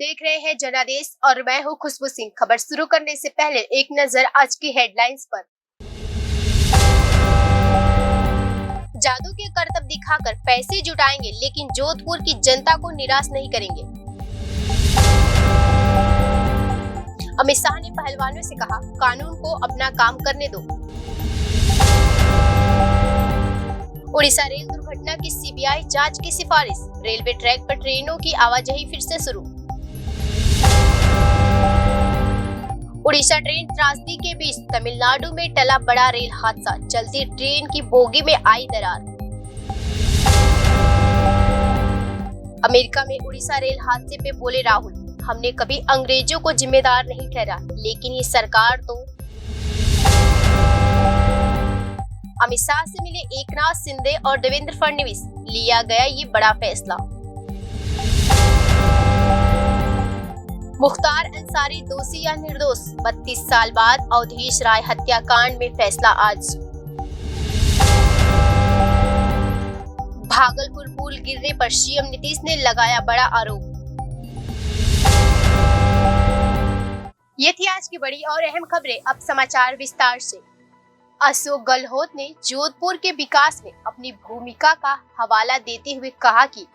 देख रहे हैं जनादेश और मैं हूं खुशबू सिंह। खबर शुरू करने से पहले एक नजर आज की हेडलाइंस पर। जादू के करतब दिखाकर पैसे जुटाएंगे लेकिन जोधपुर की जनता को निराश नहीं करेंगे। अमित शाह ने पहलवानों से कहा, कानून को अपना काम करने दो। उड़ीसा रेल दुर्घटना की सीबीआई जांच की सिफारिश। रेलवे ट्रैक पर ट्रेनों की आवाजाही फिर से शुरू। उड़ीसा ट्रेन त्रासदी के बीच तमिलनाडु में टला बड़ा रेल हादसा। चलती ट्रेन की बोगी में आई दरार। अमेरिका में उड़ीसा रेल हादसे पे बोले राहुल, हमने कभी अंग्रेजों को जिम्मेदार नहीं ठहरा, लेकिन ये सरकार तो। अमित शाह से मिले एकनाथ शिंदे और देवेंद्र फडणवीस, लिया गया ये बड़ा फैसला। मुख्तार अंसारी दोषी या निर्दोष, 32 साल बाद अवधेश राय हत्याकांड में फैसला आज। भागलपुर पुल गिरने पर सीएम नीतीश ने लगाया बड़ा आरोप। ये थी आज की बड़ी और अहम खबरें। अब समाचार विस्तार से। अशोक गहलोत ने जोधपुर के विकास में अपनी भूमिका का हवाला देते हुए कहा कि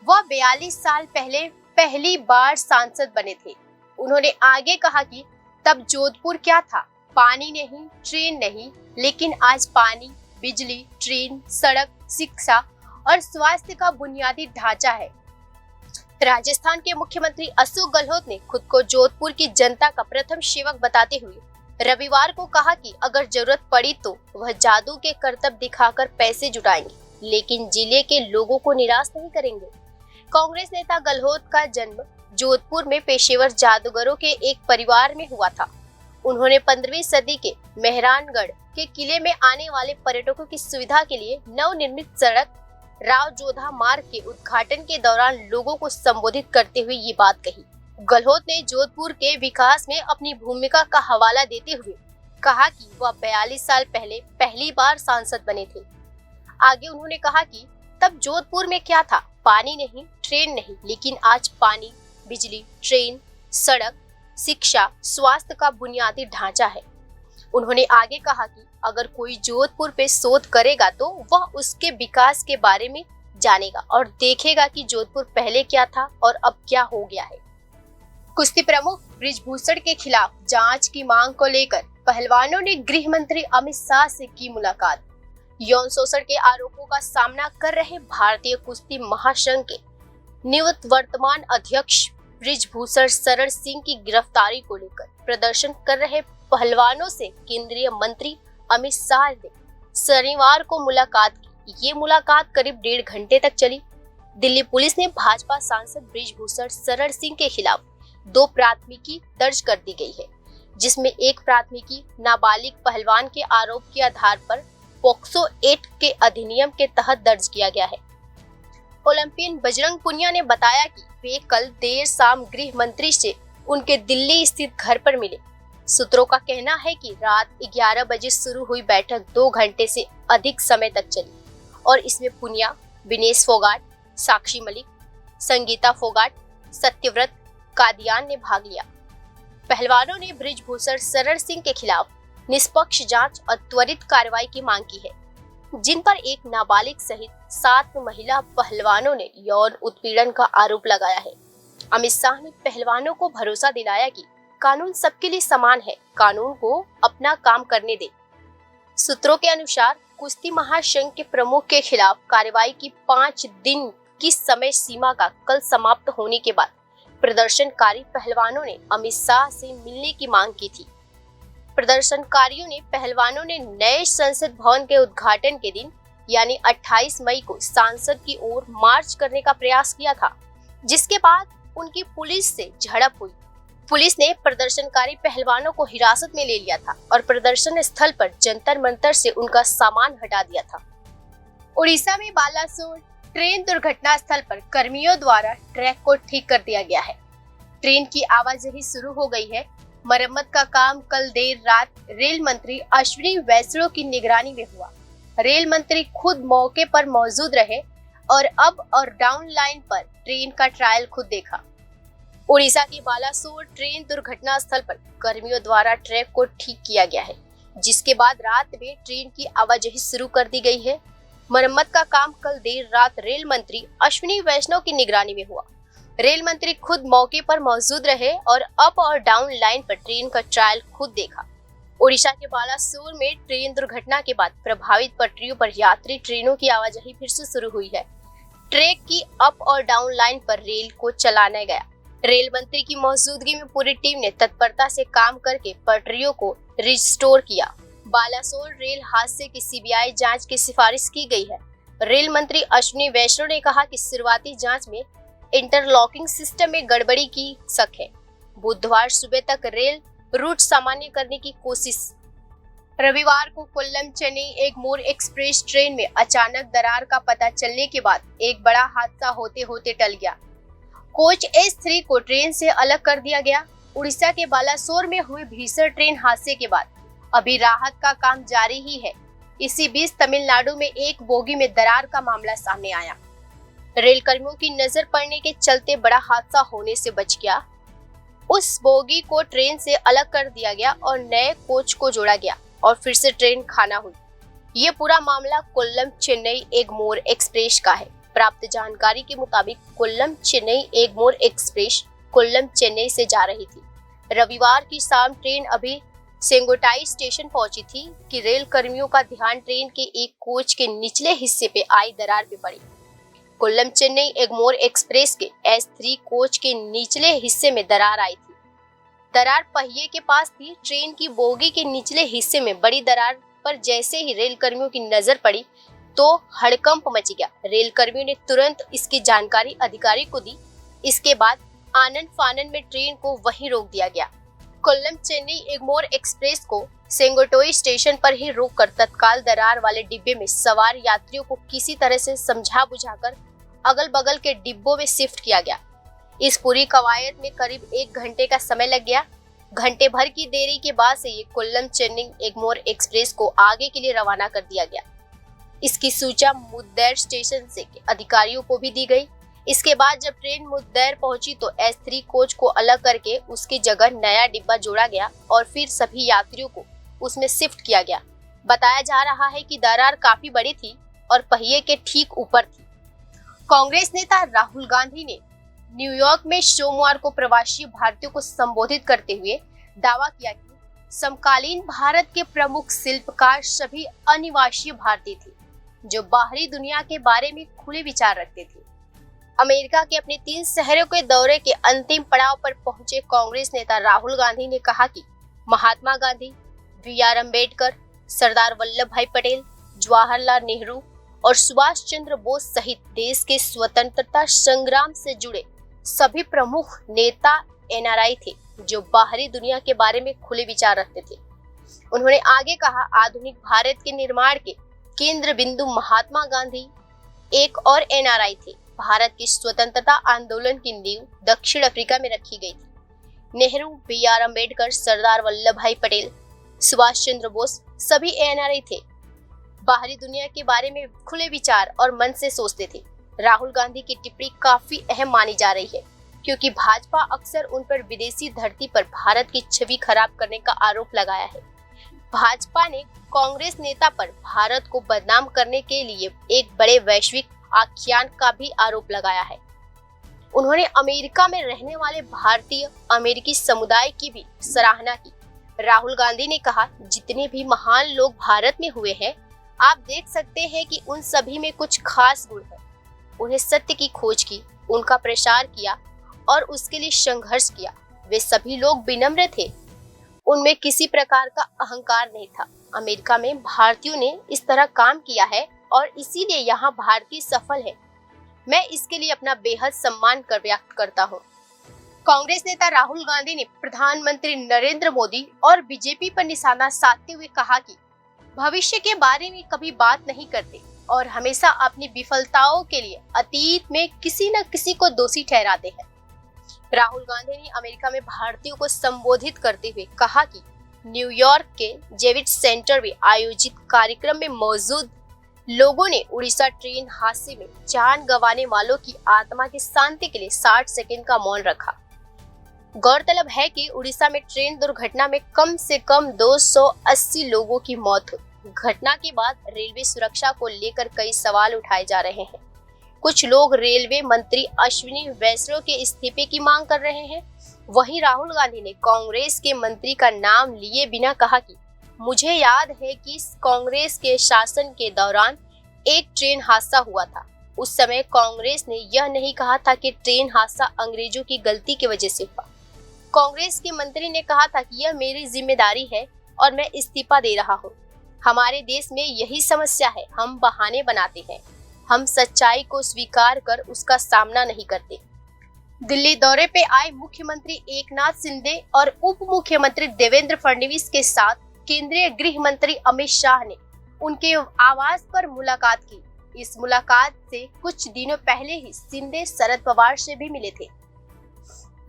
वह 42 साल पहले पहली बार सांसद बने थे। उन्होंने आगे कहा कि तब जोधपुर क्या था, पानी नहीं, ट्रेन नहीं, लेकिन आज पानी, बिजली, ट्रेन, सड़क, शिक्षा और स्वास्थ्य का बुनियादी ढांचा है। राजस्थान के मुख्यमंत्री अशोक गहलोत ने खुद को जोधपुर की जनता का प्रथम सेवक बताते हुए रविवार को कहा कि अगर जरूरत पड़ी तो वह जादू के करतब दिखाकर पैसे जुटाएंगे, लेकिन जिले के लोगों को निराश नहीं करेंगे। कांग्रेस नेता गहलोत का जन्म जोधपुर में पेशेवर जादूगरों के एक परिवार में हुआ था। उन्होंने 15वीं सदी के मेहरानगढ़ के किले में आने वाले पर्यटकों की सुविधा के लिए नवनिर्मित सड़क राव जोधा मार्ग के उद्घाटन के दौरान लोगों को संबोधित करते हुए ये बात कही। गहलोत ने जोधपुर के विकास में अपनी भूमिका का हवाला देते हुए कहा कि वह 42 साल पहले पहली बार सांसद बने थे। आगे उन्होंने कहा कि तब जोधपुर में क्या था, पानी नहीं, ट्रेन नहीं, लेकिन आज पानी, बिजली, ट्रेन, सड़क, शिक्षा, स्वास्थ्य का बुनियादी ढांचा है। उन्होंने आगे कहा कि अगर कोई जोधपुर पे शोध करेगा तो वह उसके विकास के बारे में जानेगा और देखेगा कि जोधपुर पहले क्या था और अब क्या हो गया है। कुश्ती प्रमुख बृजभूषण के खिलाफ जांच की मांग को लेकर पहलवानों ने गृह मंत्री अमित शाह से की मुलाकात। यौन शोषण के आरोपों का सामना कर रहे भारतीय कुश्ती महासंघ के निवर्तमान अध्यक्ष बृजभूषण शरण सिंह की गिरफ्तारी को लेकर प्रदर्शन कर रहे पहलवानों से केंद्रीय मंत्री अमित शाह ने शनिवार को मुलाकात की। ये मुलाकात करीब 1.5 घंटे तक चली। दिल्ली पुलिस ने भाजपा सांसद बृजभूषण शरण सिंह के खिलाफ 2 प्राथमिकी दर्ज कर दी गई है, जिसमें एक प्राथमिकी नाबालिग पहलवान के आरोप के आधार पर पोक्सो एक्ट के अधिनियम के तहत दर्ज किया गया है। ओलंपियन बजरंग पुनिया ने बताया कि वे कल देर शाम गृह मंत्री से उनके दिल्ली स्थित घर पर मिले। सूत्रों का कहना है कि रात 11 बजे शुरू हुई बैठक 2 घंटे से अधिक समय तक चली और इसमें पुनिया, विनेश फोगाट, साक्षी मलिक, संगीता फोगाट, सत्यव्रत कादियान ने भाग लिया। पहलवानों ने बृजभूषण शरण सिंह के खिलाफ निष्पक्ष जांच और त्वरित कार्रवाई की मांग की है, जिन पर एक नाबालिग सहित 7 महिला पहलवानों ने यौन उत्पीड़न का आरोप लगाया है। अमित शाह ने पहलवानों को भरोसा दिलाया कि कानून सबके लिए समान है, कानून को अपना काम करने दे। सूत्रों के अनुसार कुश्ती महासंघ के प्रमुख के खिलाफ कार्रवाई की 5 दिन की समय सीमा का कल समाप्त होने के बाद प्रदर्शनकारी पहलवानों ने अमित शाह से मिलने की मांग की थी। प्रदर्शनकारियों ने पहलवानों ने नए संसद भवन के उद्घाटन के दिन यानी 28 मई को सांसद की ओर मार्च करने का प्रयास किया था, जिसके बाद उनकी पुलिस से झड़प हुई। पुलिस ने प्रदर्शनकारी पहलवानों को हिरासत में ले लिया था और प्रदर्शन स्थल पर जंतर मंतर से उनका सामान हटा दिया था। उड़ीसा में बालासोर ट्रेन दुर्घटना स्थल पर कर्मियों द्वारा ट्रैक को ठीक कर दिया गया है। ट्रेन की आवाजाही शुरू हो गई है। मरम्मत का काम कल देर रात रेल मंत्री अश्विनी वैष्णव की निगरानी में हुआ। रेल मंत्री खुद मौके पर मौजूद रहे और अप और डाउन लाइन पर ट्रेन का ट्रायल खुद देखा। उड़ीसा के बालासोर ट्रेन दुर्घटना स्थल पर कर्मियों द्वारा ट्रैक को ठीक किया गया है, जिसके बाद रात में ट्रेन की आवाजाही शुरू कर दी गई है। मरम्मत का काम कल देर रात रेल मंत्री अश्विनी वैष्णव की निगरानी में हुआ। रेल मंत्री खुद मौके पर मौजूद रहे और अप और डाउन लाइन पर ट्रेन का ट्रायल खुद देखा। ओडिशा के बालासोर में ट्रेन दुर्घटना के बाद प्रभावित पटरियों पर यात्री ट्रेनों की आवाजाही फिर से शुरू हुई है। ट्रैक की अप और डाउन लाइन पर रेल को चलाया गया। रेल मंत्री की मौजूदगी में पूरी टीम ने तत्परता से काम करके पटरियों को रिस्टोर किया। बालासोर रेल हादसे की सीबीआई जांच की सिफारिश की गई है। रेल मंत्री अश्विनी वैष्णव ने कहा कि शुरुआती जांच में इंटरलॉकिंग सिस्टम में गड़बड़ी की शक है। बुधवार सुबह तक रेल रूट सामान्य करने की कोशिश। रविवार को कोल्लम चेन्नई एगमोर एक्सप्रेस ट्रेन में अचानक दरार का पता चलने के बाद एक बड़ा हादसा होते होते टल गया। कोच S3 को ट्रेन से अलग कर दिया गया। उड़ीसा के बालासोर में हुए भीषण ट्रेन हादसे के बाद अभी राहत का काम जारी ही है। इसी बीच तमिलनाडु में एक बोगी में दरार का मामला सामने आया। रेल कर्मियों की नजर पड़ने के चलते बड़ा हादसा होने से बच गया। उस बोगी को ट्रेन से अलग कर दिया गया और नए कोच को जोड़ा गया और फिर से ट्रेन खाना हुई। ये पूरा मामला कोल्लम चेन्नई एगमोर एक्सप्रेस का है। प्राप्त जानकारी के मुताबिक कोल्लम चेन्नई एगमोर एक्सप्रेस कोल्लम चेन्नई से जा रही थी। रविवार की शाम ट्रेन अभी सेंगोटाई स्टेशन पहुंची थी कि रेल कर्मियों का ध्यान ट्रेन के एक कोच के निचले हिस्से पे आई दरार पे पड़ी। कोल्लम चेन्नई एगमोर एक्सप्रेस के S3 कोच के निचले हिस्से में दरार आई थी। दरार पहिए के पास थी। ट्रेन की बोगी के निचले हिस्से में बड़ी दरार पर जैसे ही रेल कर्मियों की नजर पड़ी तो हड़कंप मच गया। रेल कर्मियों ने तुरंत इसकी जानकारी अधिकारी को दी। इसके बाद आनन फानन में ट्रेन को वहीं रोक दिया गया। कोल्लम चेन्नई एगमोर एक्सप्रेस को सेंगोटोई स्टेशन पर ही रोककर तत्काल दरार वाले डिब्बे में सवार यात्रियों को किसी तरह से समझा बुझाकर अगल बगल के डिब्बों में शिफ्ट किया गया। इस पूरी कवायद में करीब 1 घंटे का समय लग गया। घंटे भर की देरी के बाद से ये कोल्लम चेन्नई एगमोर एक्सप्रेस को आगे के लिए रवाना कर दिया गया। इसकी सूचना मुद्देर स्टेशन से अधिकारियों को भी दी गई। इसके बाद जब ट्रेन मुद्देर पहुंची तो S3 कोच को अलग करके उसकी जगह नया डिब्बा जोड़ा गया और फिर सभी यात्रियों को उसमें शिफ्ट किया गया। बताया जा रहा है कि दरार काफी बड़ी थी और पहिए के ठीक ऊपर थी। कांग्रेस नेता राहुल गांधी ने न्यूयॉर्क में सोमवार को प्रवासी भारतीयों को संबोधित करते हुए दावा किया कि समकालीन भारत के प्रमुख शिल्पकार सभी अनिवासी भारतीय थे जो बाहरी दुनिया के बारे में खुले विचार रखते थे। अमेरिका के अपने 3 शहरों के दौरे के अंतिम पड़ाव पर पहुंचे कांग्रेस नेता राहुल गांधी ने कहा कि महात्मा गांधी, BR अम्बेडकर, सरदार वल्लभ भाई पटेल, जवाहरलाल नेहरू और सुभाष चंद्र बोस सहित देश के स्वतंत्रता संग्राम से जुड़े सभी प्रमुख नेता NRI थे जो बाहरी दुनिया के बारे में खुले विचार रखते थे। उन्होंने आगे कहा, आधुनिक भारत के निर्माण के केंद्र बिंदु महात्मा गांधी एक और NRI थे। भारत की स्वतंत्रता आंदोलन की नींव दक्षिण अफ्रीका में रखी गई थी। नेहरू, BR अम्बेडकर, सरदार वल्लभ भाई पटेल, सुभाष चंद्र बोस सभी NRI थे। बाहरी दुनिया के बारे में खुले विचार और मन से सोचते थे। राहुल गांधी की टिप्पणी काफी अहम मानी जा रही है क्योंकि भाजपा अक्सर उन पर विदेशी धरती पर भारत की छवि खराब करने का आरोप लगाया है। भाजपा ने कांग्रेस नेता पर भारत को बदनाम करने के लिए एक बड़े वैश्विक आख्यान का भी आरोप लगाया है। उन्होंने अमेरिका में रहने वाले भारतीय अमेरिकी समुदाय की भी सराहना की। राहुल गांधी ने कहा, जितने भी महान लोग भारत में हुए हैं, आप देख सकते हैं कि उन सभी में कुछ खास गुण है। उन्हें सत्य की खोज की, उनका प्रसार किया और उसके लिए संघर्ष किया। वे सभी लोग विनम्र थे। उनमें किसी प्रकार का अहंकार नहीं था। अमेरिका में भारतीयों ने इस तरह काम किया है और इसीलिए यहाँ भारतीय सफल है। मैं इसके लिए अपना बेहद सम्मान व्यक्त करता हूँ। कांग्रेस नेता राहुल गांधी ने प्रधानमंत्री नरेंद्र मोदी और बीजेपी पर निशाना साधते हुए कहा कि भविष्य के बारे में कभी बात नहीं करते और हमेशा अपनी विफलताओं के लिए अतीत में किसी न किसी को दोषी ठहराते हैं। राहुल गांधी ने अमेरिका में भारतीयों को संबोधित करते हुए कहा कि न्यूयॉर्क के जेविट सेंटर में आयोजित कार्यक्रम में मौजूद लोगों ने उड़ीसा ट्रेन हादसे में जान गंवाने वालों की आत्मा की शांति के लिए 60 सेकंड का मौन रखा। गौरतलब है कि उड़ीसा में ट्रेन दुर्घटना में कम से कम 280 लोगों की मौत हुई। घटना के बाद रेलवे सुरक्षा को लेकर कई सवाल उठाए जा रहे हैं। कुछ लोग रेलवे मंत्री अश्विनी वैष्णव के इस्तीफे की मांग कर रहे हैं। वहीं राहुल गांधी ने कांग्रेस के मंत्री का नाम लिए बिना कहा कि मुझे याद है कि कांग्रेस के शासन के दौरान एक ट्रेन हादसा हुआ था। उस समय कांग्रेस ने यह नहीं कहा था कि ट्रेन हादसा अंग्रेजों की गलती की वजह से हुआ। कांग्रेस के मंत्री ने कहा था कि यह मेरी जिम्मेदारी है और मैं इस्तीफा दे रहा हूं। हमारे देश में यही समस्या है, हम बहाने बनाते हैं, हम सच्चाई को स्वीकार कर उसका सामना नहीं करते। दिल्ली दौरे पे आए मुख्यमंत्री एकनाथ शिंदे और उप मुख्यमंत्री देवेंद्र फडणवीस के साथ केंद्रीय गृह मंत्री अमित शाह ने उनके आवास पर मुलाकात की। इस मुलाकात से कुछ दिनों पहले ही शिंदे शरद पवार से भी मिले थे।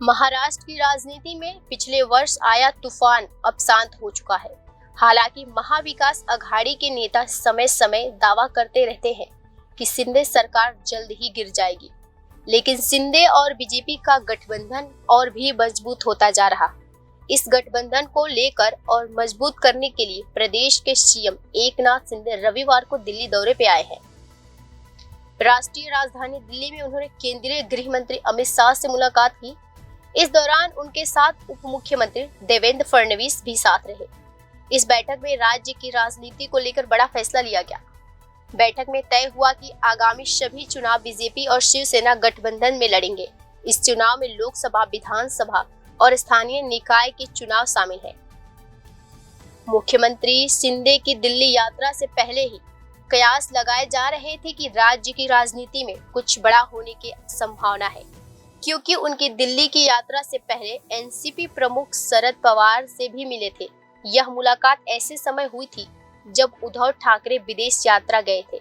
महाराष्ट्र की राजनीति में पिछले वर्ष आया तूफान अब शांत हो चुका है। हालांकि महाविकास अघाड़ी के नेता समय समय दावा करते रहते हैं कि शिंदे सरकार जल्द ही गिर जाएगी, लेकिन शिंदे और बीजेपी का गठबंधन और भी मजबूत होता जा रहा। इस गठबंधन को लेकर और मजबूत करने के लिए प्रदेश के सीएम एकनाथ शिंदे रविवार को दिल्ली दौरे पे आए हैं। राष्ट्रीय राजधानी दिल्ली में उन्होंने केंद्रीय गृह मंत्री अमित शाह से मुलाकात की। इस दौरान उनके साथ उप मुख्यमंत्री देवेंद्र फडणवीस भी साथ रहे। इस बैठक में राज्य की राजनीति को लेकर बड़ा फैसला लिया गया। बैठक में तय हुआ कि आगामी सभी चुनाव बीजेपी और शिवसेना गठबंधन में लड़ेंगे। इस चुनाव में लोकसभा, विधानसभा और स्थानीय निकाय के चुनाव शामिल हैं। मुख्यमंत्री शिंदे की दिल्ली यात्रा से पहले ही कयास लगाए जा रहे थे कि राज्य की राजनीति में कुछ बड़ा होने की संभावना है, क्योंकि उनकी दिल्ली की यात्रा से पहले एनसीपी प्रमुख शरद पवार से भी मिले थे। यह मुलाकात ऐसे समय हुई थी जब उद्धव ठाकरे विदेश यात्रा गए थे।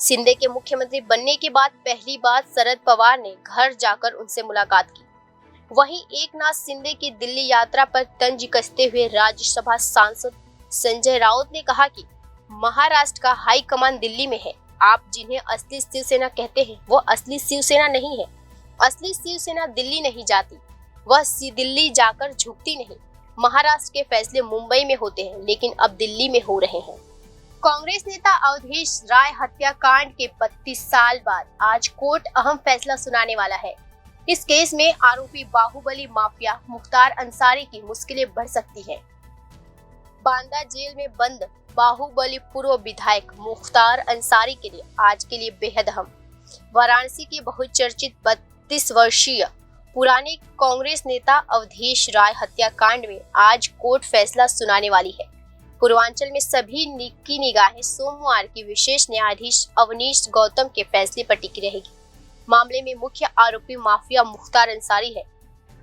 शिंदे के मुख्यमंत्री बनने के बाद पहली बार शरद पवार ने घर जाकर उनसे मुलाकात की। वहीं एकनाथ शिंदे की दिल्ली यात्रा पर तंज कसते हुए राज्यसभा सांसद संजय राउत ने कहा कि महाराष्ट्र का हाई कमान दिल्ली में है। आप जिन्हें असली शिवसेना कहते हैं, वो असली शिवसेना नहीं है। असली शिवसेना दिल्ली नहीं जाती, वह दिल्ली जाकर झुकती नहीं। महाराष्ट्र के फैसले मुंबई में होते हैं, लेकिन अब दिल्ली में हो रहे हैं। कांग्रेस नेता अवधेश राय हत्याकांड के 32 साल बाद आज कोर्ट अहम फैसला सुनाने वाला है। इस केस में आरोपी बाहुबली माफिया मुख्तार अंसारी की मुश्किलें बढ़ सकती हैं। बांदा जेल में बंद बाहुबली पूर्व विधायक मुख्तार अंसारी के लिए आज के लिए बेहद अहम। वाराणसी के बहुचर्चित 32 वर्षीय पुराने कांग्रेस नेता अवधेश राय हत्याकांड में आज कोर्ट फैसला सुनाने वाली है। पूर्वांचल में सभी की निगाहें सोमवार की विशेष न्यायाधीश अवनीश गौतम के फैसले पर टिकी रहेगी। मामले में मुख्य आरोपी माफिया मुख्तार अंसारी है।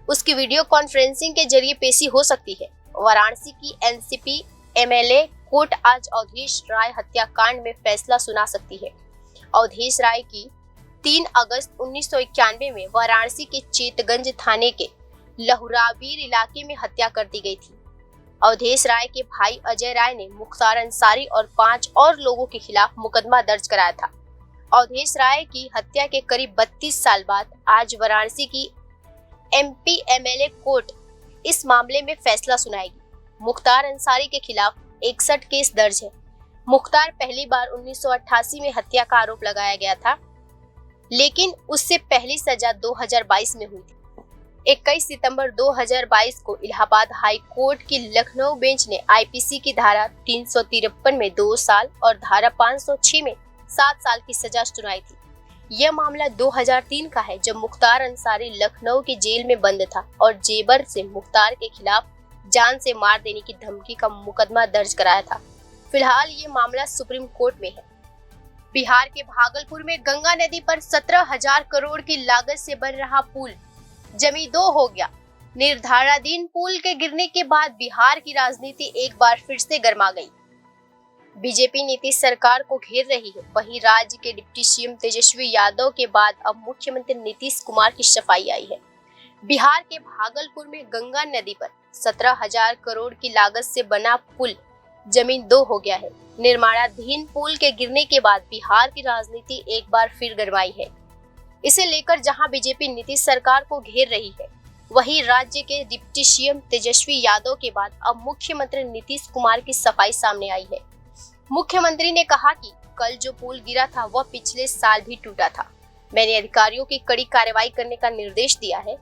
उसकी वीडियो कॉन्फ्रेंसिंग के जरिए पेशी हो सकती है। वाराणसी की एनसीपी एमएलए कोर्ट आज अवधेश राय हत्याकांड में फैसला सुना सकती है। अवधेश राय की 3 अगस्त 1991 में वाराणसी के चेतगंज थाने के लहुरावीर इलाके में हत्या कर दी गई थी। अवधेश राय के भाई अजय राय ने मुख्तार अंसारी और 5 और लोगों के खिलाफ मुकदमा दर्ज कराया था। अवधेश राय की हत्या के करीब 32 साल बाद आज वाराणसी की एमपी एमएलए कोर्ट इस मामले में फैसला सुनाएगी। मुख्तार अंसारी के खिलाफ 61 केस दर्ज है। मुख्तार पहली बार 1988 में हत्या का आरोप लगाया गया था, लेकिन उससे पहली सजा 2022 में हुई थी। 21 सितंबर 2022 को इलाहाबाद हाई कोर्ट की लखनऊ बेंच ने आईपीसी की धारा 353 में 2 साल और धारा 506 में 7 साल की सजा सुनाई थी। यह मामला 2003 का है, जब मुख्तार अंसारी लखनऊ की जेल में बंद था और जेबर से मुख्तार के खिलाफ जान से मार देने की धमकी का मुकदमा दर्ज कराया था। फिलहाल ये मामला सुप्रीम कोर्ट में है। बिहार के भागलपुर में गंगा नदी पर 17,000 करोड़ की लागत से बन रहा पुल जमी 2 हो गया। निर्माणाधीन पुल के गिरने के बाद बिहार की राजनीति एक बार फिर से गर्मा गई। बीजेपी नीतीश सरकार को घेर रही है। वहीं राज्य के डिप्टी सीएम तेजस्वी यादव के बाद अब मुख्यमंत्री नीतीश कुमार की सफाई आई है। बिहार के भागलपुर में गंगा नदी पर 17,000 करोड़ की लागत से बना पुल जमीन 2 हो गया है। निर्माणाधीन पुल के गिरने के बाद बिहार की राजनीति एक बार फिर गरमाई है। इसे लेकर जहां बीजेपी नीतीश सरकार को घेर रही है, वहीं राज्य के डिप्टी सीएम तेजस्वी यादव के बाद अब मुख्यमंत्री नीतीश कुमार की सफाई सामने आई है। मुख्यमंत्री ने कहा कि कल जो पुल गिरा था वह पिछले साल भी टूटा था। मैंने अधिकारियों की कड़ी कार्रवाई करने का निर्देश दिया है।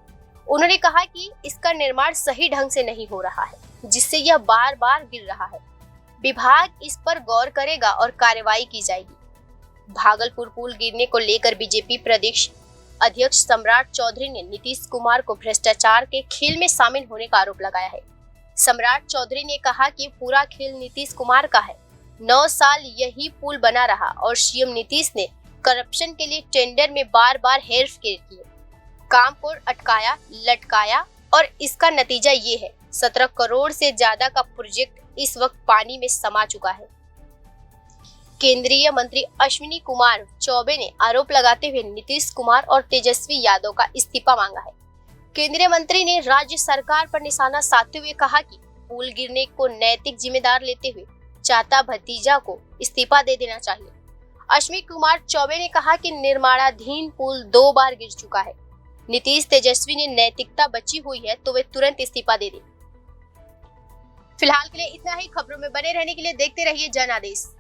उन्होंने कहा कि इसका निर्माण सही ढंग से नहीं हो रहा है, जिससे यह बार बार गिर रहा है। विभाग इस पर गौर करेगा और कार्रवाई की जाएगी। भागलपुर पुल गिरने को लेकर बीजेपी प्रदेश अध्यक्ष सम्राट चौधरी ने नीतीश कुमार को भ्रष्टाचार के खेल में शामिल होने का आरोप लगाया है। सम्राट चौधरी ने कहा कि पूरा खेल नीतीश कुमार का है। 9 साल यही पुल बना रहा और सीएम नीतीश ने करप्शन के लिए टेंडर में बार बार हेरफेर किए, काम को अटकाया लटकाया और इसका नतीजा ये है 17 करोड़ से ज्यादा का प्रोजेक्ट इस वक्त पानी में समा चुका है। केंद्रीय मंत्री अश्विनी कुमार चौबे ने आरोप लगाते हुए नीतीश कुमार और तेजस्वी यादव का इस्तीफा मांगा है। केंद्रीय मंत्री ने राज्य सरकार पर निशाना साधते हुए कहा कि पुल गिरने को नैतिक जिम्मेदार लेते हुए चाचा भतीजा को इस्तीफा दे देना चाहिए। अश्विनी कुमार चौबे ने कहा कि निर्माणाधीन पुल 2 बार गिर चुका है। नीतीश तेजस्वी ने नैतिकता बची हुई है तो वे तुरंत इस्तीफा दे दें। फिलहाल के लिए इतना ही। खबरों में बने रहने के लिए देखते रहिए जन आदेश।